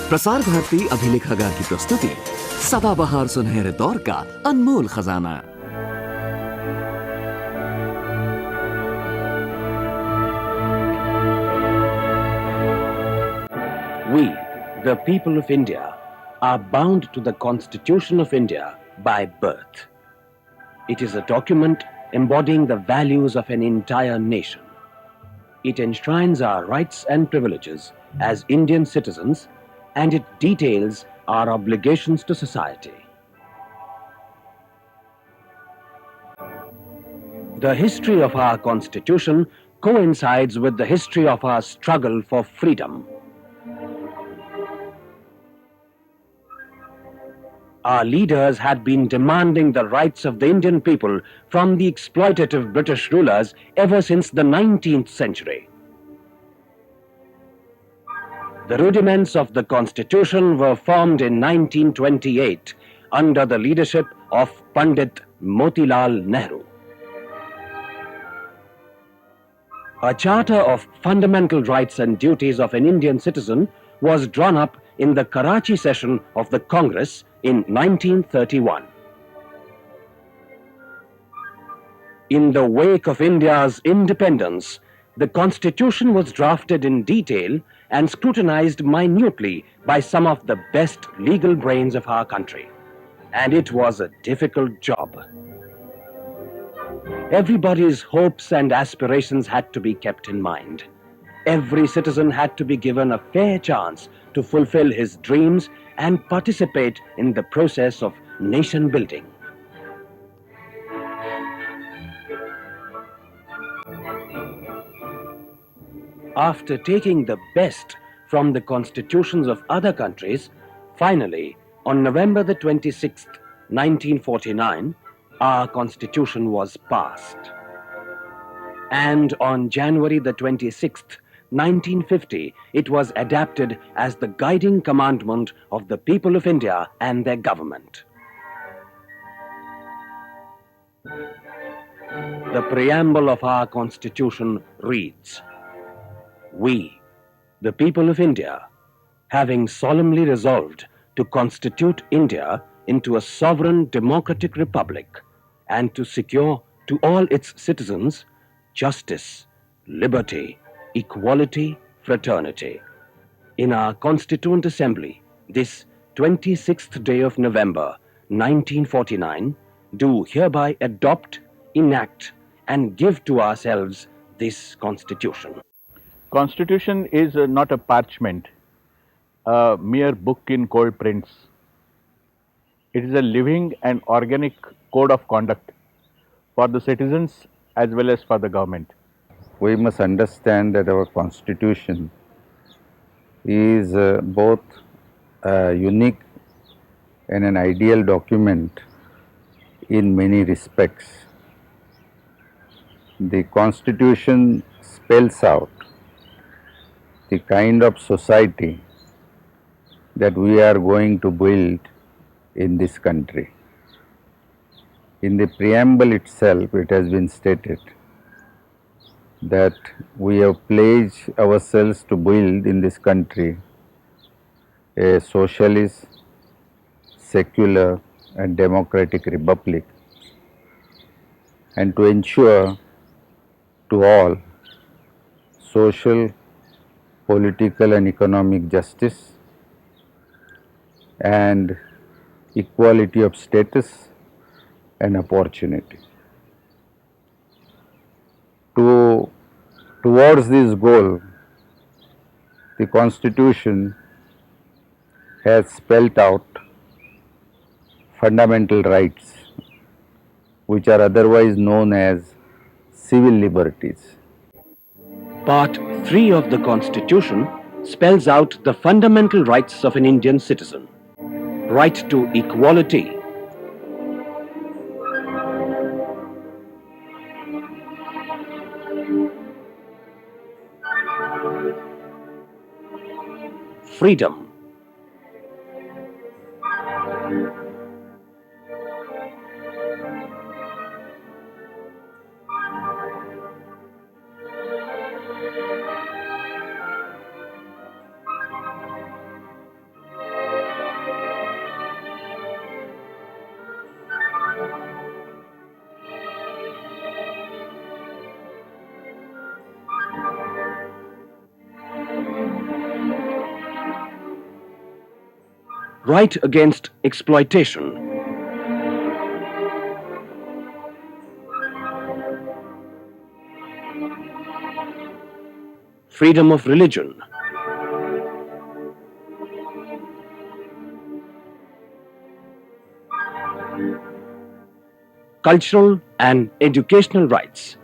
प्रसार भारती अभिलेखागार की प्रस्तुति सदाबहार सुनहरे दौर का अनमोल खजाना। We, the people of India, are bound to the Constitution of India by birth. It is a document embodying the values of an entire nation. It enshrines our rights and privileges as Indian citizens, and it details our obligations to society. The history of our Constitution coincides with the history of our struggle for freedom. Our leaders had been demanding the rights of the Indian people from the exploitative British rulers ever since the 19th century. The rudiments of the Constitution were formed in 1928 under the leadership of Pandit Motilal Nehru. A charter of fundamental rights and duties of an Indian citizen was drawn up in the Karachi session of the Congress in 1931. In the wake of India's independence, the Constitution was drafted in detail and scrutinized minutely by some of the best legal brains of our country. And it was a difficult job. Everybody's hopes and aspirations had to be kept in mind. Every citizen had to be given a fair chance to fulfill his dreams and participate in the process of nation building. After taking the best from the constitutions of other countries, finally, on November the 26th, 1949, our constitution was passed. And on January the 26th, 1950, it was adapted as the guiding commandment of the people of India and their government. The preamble of our constitution reads, "We, the people of India, having solemnly resolved to constitute India into a sovereign democratic republic and to secure to all its citizens justice, liberty, equality, fraternity. In our Constituent Assembly, this 26th day of November, 1949, do hereby adopt, enact, and give to ourselves this Constitution." Constitution is not a parchment, a mere book in cold prints. It is a living and organic code of conduct for the citizens as well as for the government. We must understand that our Constitution is both a unique and an ideal document in many respects. The Constitution spells out the kind of society that we are going to build in this country. In the preamble itself, it has been stated that we have pledged ourselves to build in this country a socialist, secular and democratic republic, and to ensure to all social, political and economic justice and equality of status and opportunity. Towards this goal, the Constitution has spelt out fundamental rights, which are otherwise known as civil liberties. Part 3 of the Constitution spells out the fundamental rights of an Indian citizen. Right to equality, freedom, right against exploitation, freedom of religion, cultural and educational rights,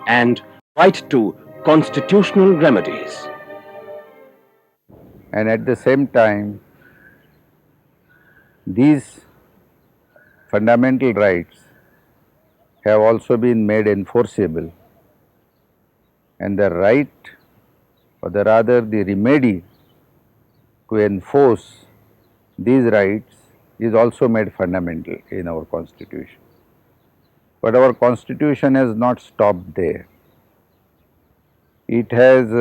and right to constitutional remedies. And at the same time, these fundamental rights have also been made enforceable, and the right, or the rather the remedy to enforce these rights is also made fundamental in our Constitution. But our Constitution has not stopped there. It has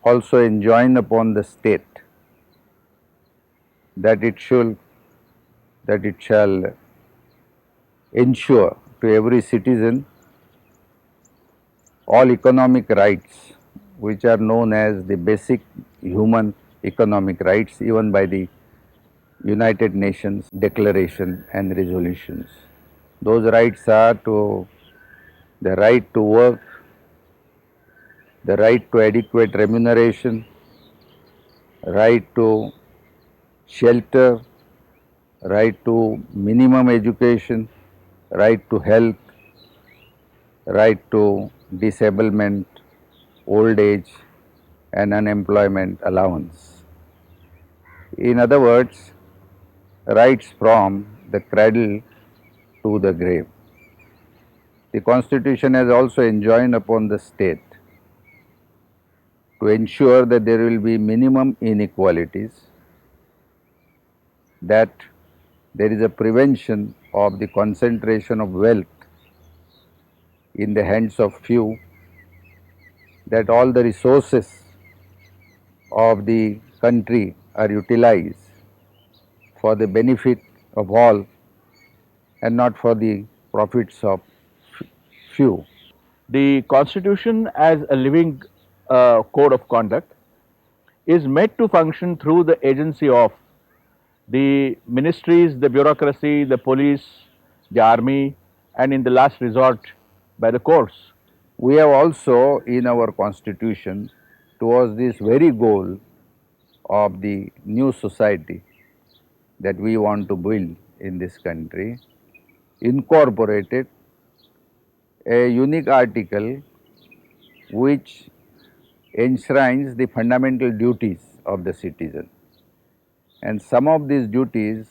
also enjoined upon the state that it shall ensure to every citizen all economic rights which are known as the basic human economic rights, even by the United Nations declaration and resolutions. Those rights are to the right to work, the right to adequate remuneration, right to shelter, right to minimum education, right to health, right to disablement, old age and unemployment allowance. In other words, rights from the cradle to the grave. The Constitution has also enjoined upon the state to ensure that there will be minimum inequalities, that there is a prevention of the concentration of wealth in the hands of few, that all the resources of the country are utilized for the benefit of all and not for the profits of few. The Constitution as a living code of conduct is made to function through the agency of the ministries, the bureaucracy, the police, the army, and in the last resort by the courts. We have also in our Constitution, towards this very goal of the new society that we want to build in this country, incorporated a unique article which enshrines the fundamental duties of the citizen. And some of these duties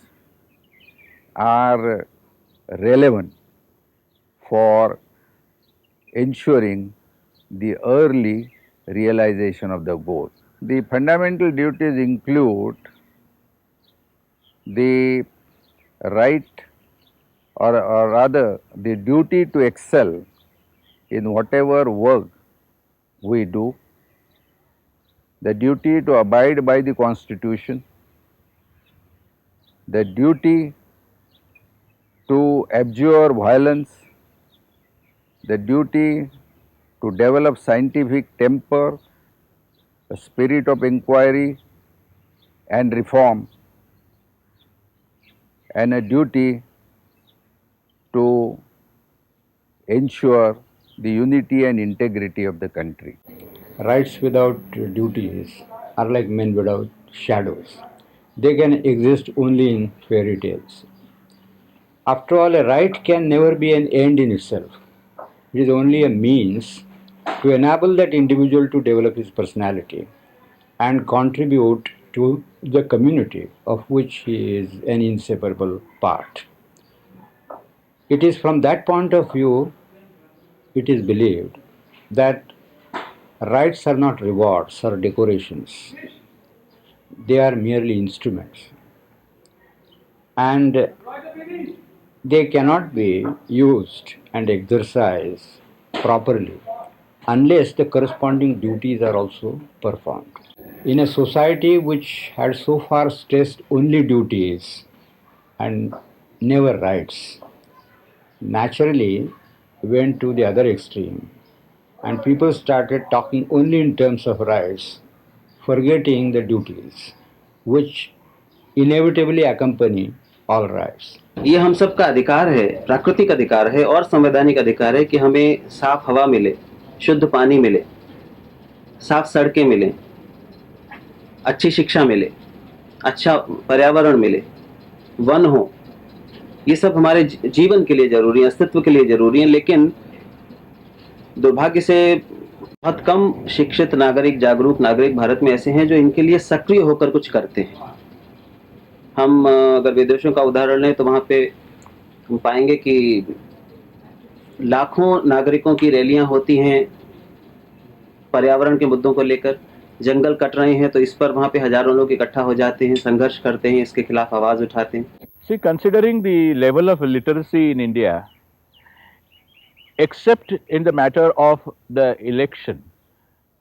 are relevant for ensuring the early realization of the goal. The fundamental duties include the right, or rather the duty to excel in whatever work we do, the duty to abide by the Constitution, the duty to abjure violence, the duty to develop scientific temper, a spirit of inquiry and reform, and a duty to ensure the unity and integrity of the country. Rights without duties are like men without shadows. They can exist only in fairy tales. After all, a right can never be an end in itself. It is only a means to enable that individual to develop his personality and contribute to the community of which he is an inseparable part. It is from that point of view, it is believed that rights are not rewards or decorations. They are merely instruments. And they cannot be used and exercised properly unless the corresponding duties are also performed. In a society which had so far stressed only duties and never rights, naturally went to the other extreme and people started talking only in terms of rights, forgetting the duties, which inevitably accompany all rights. ये हम सबका अधिकार है, प्राकृतिक अधिकार है और संवैधानिक अधिकार है कि हमें साफ हवा मिले, शुद्ध पानी मिले, साफ सड़कें मिले, अच्छी शिक्षा मिले, अच्छा पर्यावरण मिले, वन हो। ये सब हमारे जीवन के लिए जरूरी है, अस्तित्व के लिए जरूरी है। लेकिन दुर्भाग्य से बहुत कम शिक्षित नागरिक, जागरूक नागरिक भारत में ऐसे हैं जो इनके लिए सक्रिय होकर कुछ करते हैं। हम अगर विदेशों का उदाहरण लें तो वहाँ पे हम पाएंगे कि लाखों नागरिकों की रैलियां होती हैं पर्यावरण के मुद्दों को लेकर। जंगल कट रहे हैं तो इस पर वहाँ पे हजारों लोग इकट्ठा हो जाते हैं, संघर्ष करते हैं, इसके खिलाफ आवाज उठाते हैं। See, considering the level of literacy in India, except in the matter of the election,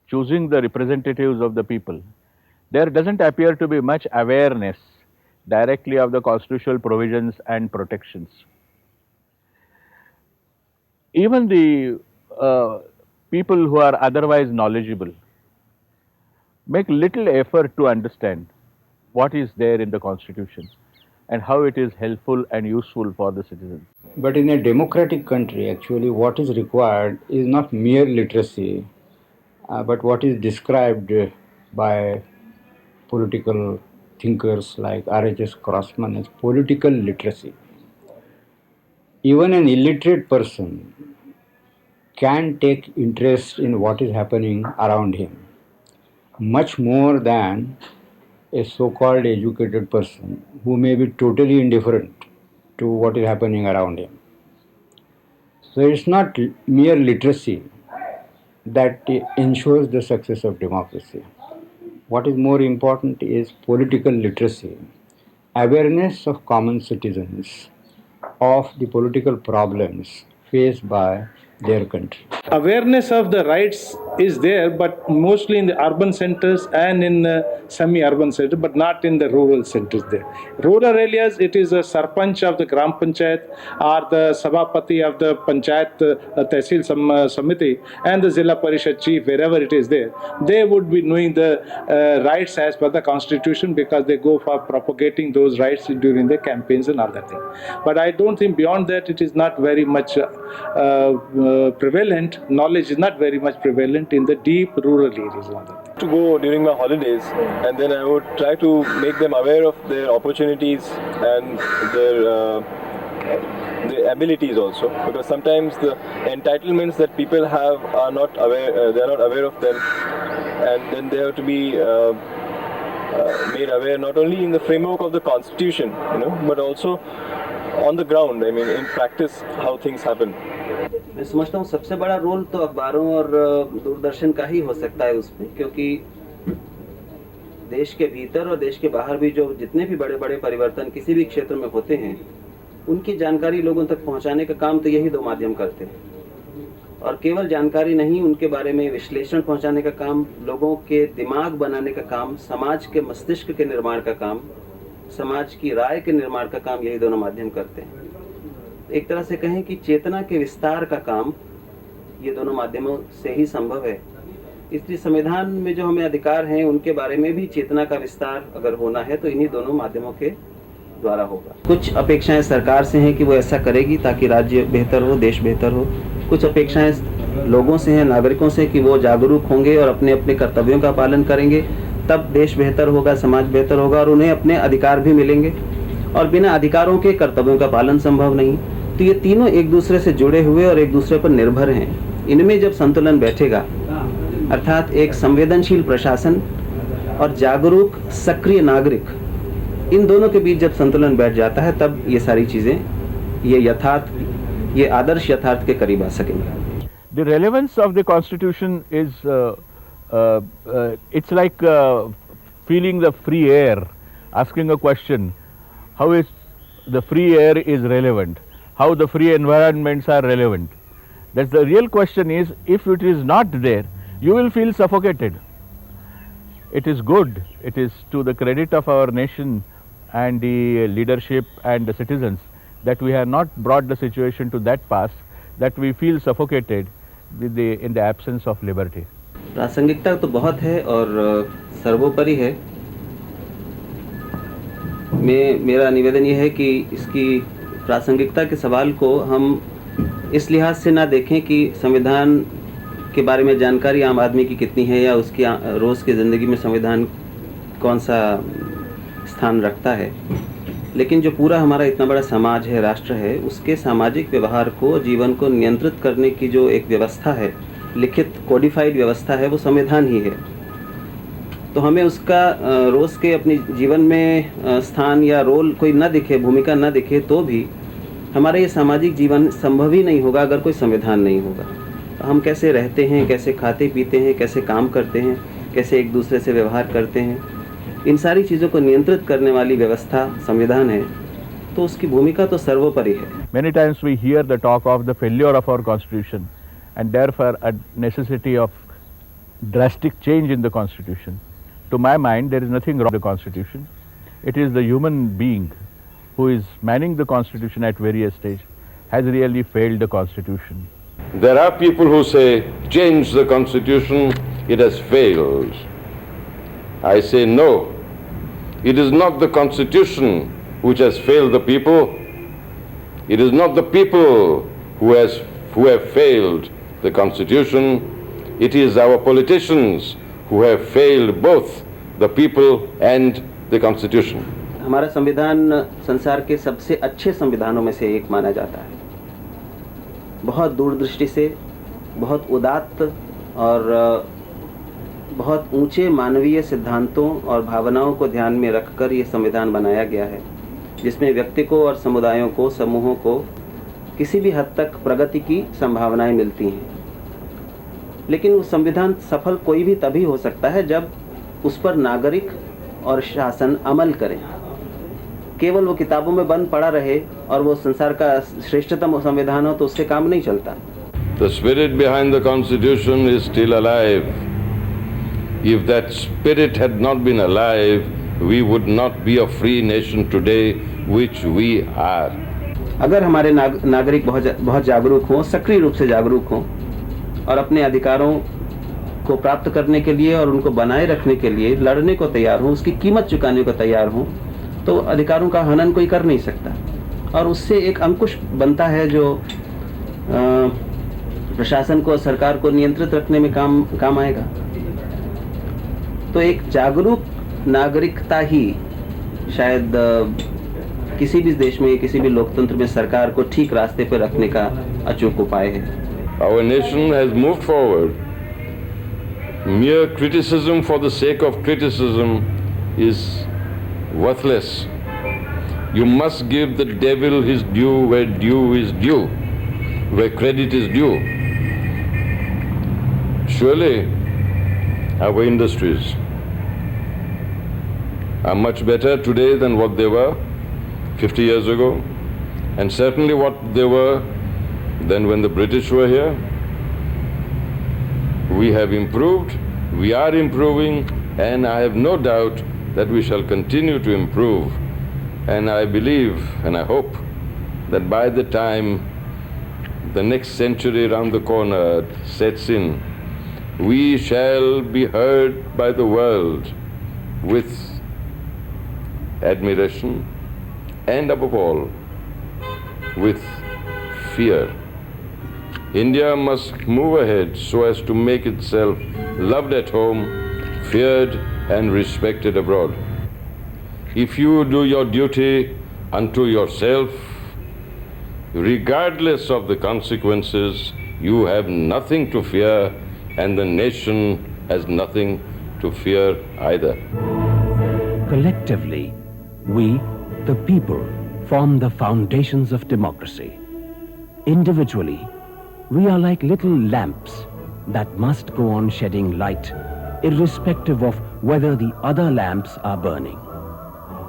choosing the representatives of the people, there doesn't appear to be much awareness directly of the constitutional provisions and protections. Even the people who are otherwise knowledgeable make little effort to understand what is there in the Constitution and how it is helpful and useful for the citizens. But in a democratic country, actually, what is required is not mere literacy, but what is described by political thinkers like R.H.S. Crossman as political literacy. Even an illiterate person can take interest in what is happening around him, much more than a so-called educated person who may be totally indifferent to what is happening around him. So it's not mere literacy that ensures the success of democracy. What is more important is political literacy, awareness of common citizens of the political problems faced by their country. Awareness of the rights is there, but mostly in the urban centers and in semi-urban centers, but not in the rural centers there. Rural areas, it is a sarpanch of the Gram Panchayat or the Sabhapati of the Panchayat Tehsil Samiti and the Zilla Parishad chief, wherever it is there. They would be knowing the rights as per the constitution because they go for propagating those rights during the campaigns and all that thing. But I don't think beyond that it is not very much prevalent. Knowledge is not very much prevalent in the deep rural areas. To go during my holidays, and then I would try to make them aware of their opportunities and their abilities also, because sometimes the entitlements that people have are not aware. They are not aware of them, and then they have to be made aware not only in the framework of the constitution, but also on the ground. I mean, in practice, how things happen. मैं समझता हूँ सबसे बड़ा role तो अखबारों और दूरदर्शन का ही हो सकता है उसमें, क्योंकि देश के भीतर और देश के बाहर भी जो जितने भी बड़े बड़े परिवर्तन किसी भी क्षेत्र में होते हैं उनकी जानकारी लोगों तक पहुंचाने का काम तो यही दो माध्यम करते हैं। और केवल जानकारी नहीं, उनके बारे में विश्लेषण पहुंचाने का काम, लोगों के दिमाग बनाने का काम, समाज के मस्तिष्क के निर्माण का काम, समाज की राय के निर्माण का काम यही दोनों माध्यम करते हैं। एक तरह से कहें कि चेतना के विस्तार का काम ये दोनों माध्यमों से ही संभव है। इसलिए संविधान में जो हमें अधिकार हैं उनके बारे में भी चेतना का विस्तार अगर होना है तो इन्हीं दोनों माध्यमों के द्वारा होगा। कुछ अपेक्षाएं सरकार से हैं कि वो ऐसा करेगी ताकि राज्य बेहतर हो, देश बेहतर हो। कुछ अपेक्षाएं लोगों से हैं, नागरिकों से, कि वो जागरूक होंगे और अपने अपने कर्तव्यों का पालन करेंगे, तब देश बेहतर होगा, समाज बेहतर होगा और उन्हें अपने अधिकार भी मिलेंगे। और बिना अधिकारों के कर्तव्यों का पालन संभव नहीं। तो ये तीनों एक दूसरे से जुड़े हुए और एक दूसरे पर निर्भर हैं। इनमें जब संतुलन बैठेगा, अर्थात एक संवेदनशील प्रशासन और जागरूक सक्रिय नागरिक, इन दोनों के बीच जब संतुलन बैठ जाता है तब ये सारी चीजें, ये आदर्श यथार्थ के करीब आ सकेंगे। The relevance of the Constitution is it's like feeling the free air, asking a question, how is the free air is relevant, how the free environments are relevant. That's the real question is, if it is not there, you will feel suffocated. It is good, it is to the credit of our nation and the leadership and the citizens that we have not brought the situation to that pass that we feel suffocated in the absence of liberty? प्रासंगिकता तो बहुत है और सर्वोपरि है। मेरा निवेदन ये है कि इसकी प्रासंगिकता के सवाल को हम इस लिहाज से ना देखें कि संविधान के बारे में जानकारी आम आदमी की कितनी है या उसकी रोज़ की ज़िंदगी में संविधान कौन सा स्थान रखता है, लेकिन जो पूरा हमारा इतना बड़ा समाज है, राष्ट्र है, उसके सामाजिक व्यवहार को, जीवन को नियंत्रित करने की जो एक व्यवस्था है, लिखित कोडिफाइड व्यवस्था है, वो संविधान ही है। तो हमें उसका रोज़ के अपने जीवन में स्थान या रोल कोई ना दिखे, भूमिका ना दिखे, तो भी हमारा ये सामाजिक जीवन संभव ही नहीं होगा अगर कोई संविधान नहीं होगा। तो हम कैसे रहते हैं, कैसे खाते पीते हैं, कैसे काम करते हैं, कैसे एक दूसरे से व्यवहार करते हैं, इन सारी चीज़ों को नियंत्रित करने वाली व्यवस्था संविधान है, तो उसकी भूमिका तो सर्वोपरि है। Many times we hear the talk of the failure of our constitution and therefore a necessity of drastic change in the constitution. To my mind, there is nothing wrong with the constitution. It is the human being who is manning the constitution at various stages has really failed the constitution. There are people who say, change the constitution, it has failed. I say no, it is not the constitution which has failed the people. It is not the people who have failed the constitution. It is our politicians who have failed both the people and the constitution. हमारा संविधान संसार के सबसे अच्छे संविधानों में से एक माना जाता है। बहुत दूरदृष्टि से, बहुत उदात्त और बहुत ऊंचे मानवीय सिद्धांतों और भावनाओं को ध्यान में रखकर ये संविधान बनाया गया है, जिसमें व्यक्ति को और समुदायों को, समूहों को किसी भी हद तक प्रगति की संभावनाएं मिलती हैं। लेकिन वो संविधान सफल कोई भी तभी हो सकता है जब उस पर नागरिक और शासन अमल करें। केवल वो किताबों में बंद पड़ा रहे और वो संसार का श्रेष्ठतम संविधान हो तो उससे काम नहीं चलता। The spirit behind the constitution is still alive. If that spirit had not been alive, we would not be a free nation today, which we are. अगर हमारे नागरिक बहुत जागरूक हों, सक्रिय रूप से जागरूक हों और अपने अधिकारों को प्राप्त करने के लिए और उनको बनाए रखने के लिए लड़ने को तैयार हों, उसकी कीमत चुकाने को तैयार हों, तो अधिकारों का हनन कोई कर नहीं सकता और उससे एक अंकुश बनता है जो प्रशासन को, सरकार को नियंत्रित रखने में काम आएगा। तो एक जागरूक नागरिकता ही शायद किसी भी देश में, किसी भी लोकतंत्र में सरकार को ठीक रास्ते पर रखने का अचूक उपाय है। Our nation has moved forward. Mere criticism for the sake of criticism is worthless. You must give the devil his due where due is due, where credit is due. Surely our industries are much better today than what they were 50 years ago, and certainly what they were then when the British were here. We have improved, we are improving, and I have no doubt that we shall continue to improve. And I believe and I hope that by the time the next century around the corner sets in, we shall be heard by the world with admiration and above all with fear. India must move ahead so as to make itself loved at home, feared and respected abroad. If you do your duty unto yourself, regardless of the consequences, you have nothing to fear, and the nation has nothing to fear either. Collectively, we, the people, form the foundations of democracy. Individually, we are like little lamps that must go on shedding light, irrespective of whether the other lamps are burning.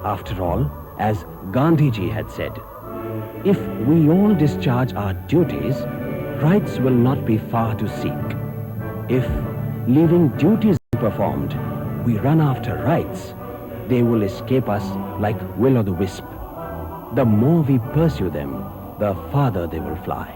After all, as Gandhiji had said, if we all discharge our duties, rights will not be far to seek. If, leaving duties unperformed, we run after rights, they will escape us like will-o'-the-wisp. The more we pursue them, the farther they will fly.